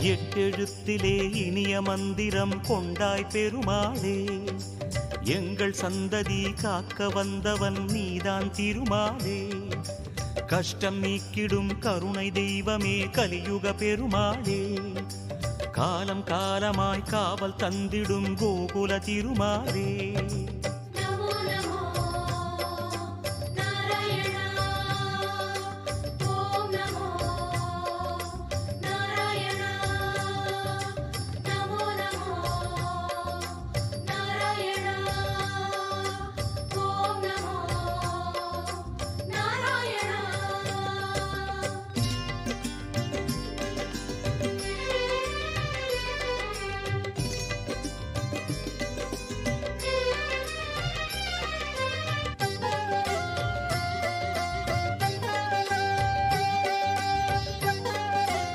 எட்டெழுத்திலே இனிய மந்திரம் கொண்டாய் பெருமாளே, எங்கள் சந்ததி காக்க வந்தவன் நீதான் திருமாலே. கஷ்டம் நீக்கிடும் கருணை தெய்வமே கலியுக பெருமாளே, காலம் காலமாய் காவல் தந்திடும் கோகுல திருமாலே.